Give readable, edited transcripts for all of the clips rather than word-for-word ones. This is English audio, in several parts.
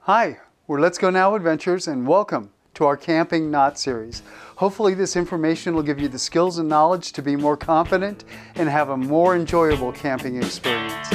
Hi, we're Let's Go Now Adventures and welcome to our Camping Knot series. Hopefully this information will give you the skills and knowledge to be more confident and have a more enjoyable camping experience.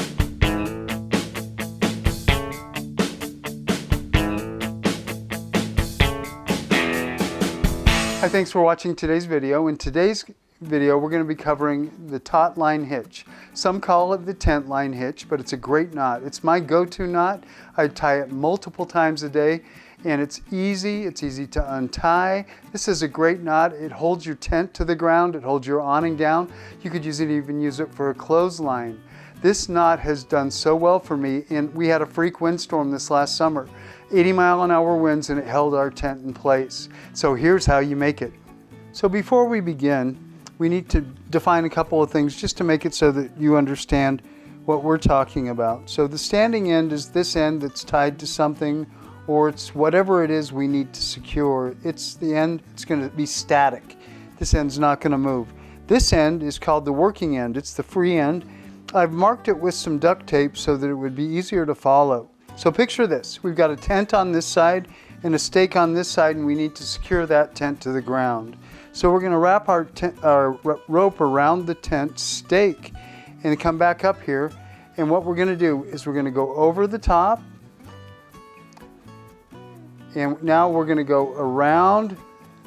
Hi, thanks for watching today's video. In today's video, we're going to be covering the Taut Line Hitch. Some call it the tent line hitch, but it's a great knot. It's my go-to knot. I tie it multiple times a day, and it's easy to untie. This is a great knot. It holds your tent to the ground. It holds your awning down. You could even use it for a clothesline. This knot has done so well for me, and we had a freak windstorm this last summer. 80-mile-an-hour winds, and it held our tent in place. So here's how you make it. So before we begin, we need to define a couple of things just to make it so that you understand what we're talking about. So the standing end is this end that's tied to something, or it's whatever it is we need to secure. It's the end, it's going to be static. This end's not going to move. This end is called the working end. It's the free end. I've marked it with some duct tape so that it would be easier to follow. So picture this. We've got a tent on this side and a stake on this side, and we need to secure that tent to the ground. So we're going to wrap our rope around the tent stake and come back up here. And what we're going to do is we're going to go over the top. And now we're going to go around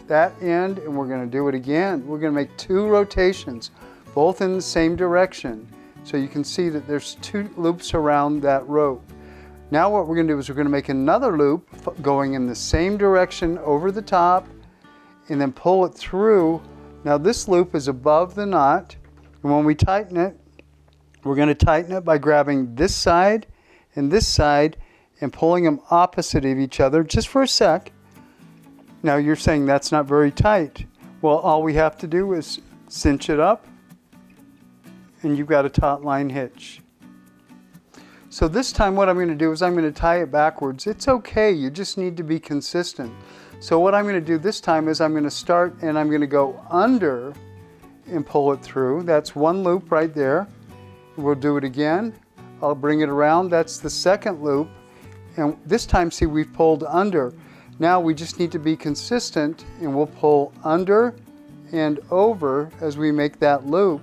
that end, and we're going to do it again. We're going to make 2 rotations, both in the same direction. So you can see that there's 2 loops around that rope. Now what we're going to do is we're going to make another loop going in the same direction over the top, and then pull it through. Now this loop is above the knot, and when we tighten it, we're going to tighten it by grabbing this side and pulling them opposite of each other just for a sec. Now you're saying that's not very tight. Well, all we have to do is cinch it up, and you've got a taut line hitch. So this time what I'm going to do is I'm going to tie it backwards. It's okay, you just need to be consistent. So what I'm going to do this time is I'm going to start and I'm going to go under and pull it through. That's 1 loop right there. We'll do it again. I'll bring it around. That's the second loop. And this time, see, we've pulled under. Now we just need to be consistent, and we'll pull under and over as we make that loop.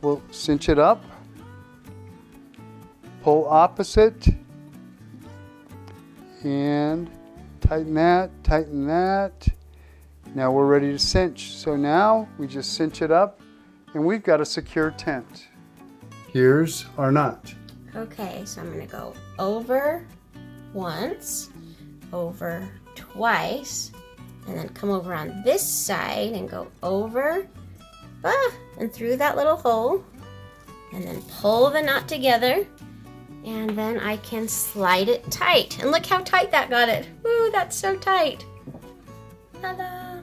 We'll cinch it up, pull opposite, and tighten that. Now we're ready to cinch. So now we just cinch it up, and we've got a secure tent. Here's our knot. Okay, so I'm going to go over once, over twice, and then come over on this side and go over, and through that little hole, and then pull the knot together. And then I can slide it tight. And look how tight that got it. Ooh, that's so tight. Ta-da.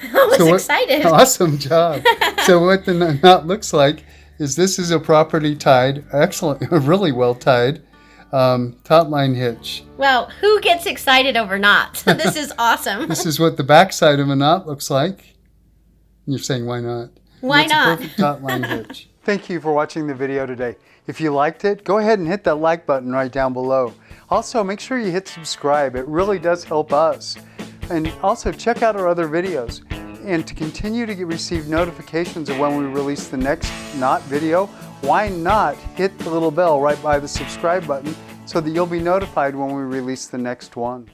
I was excited. Awesome job. So what the knot looks like is this is a properly tied, excellent, really well tied taut line hitch. Well, who gets excited over knots? This is awesome. This is what the backside of a knot looks like. You're saying why not? Why not? It's a perfect taut line hitch. Thank you for watching the video today. If you liked it, go ahead and hit that like button right down below. Also, make sure you hit subscribe. It really does help us. And also, check out our other videos. And to continue to receive notifications of when we release the next knot video, why not hit the little bell right by the subscribe button so that you'll be notified when we release the next one.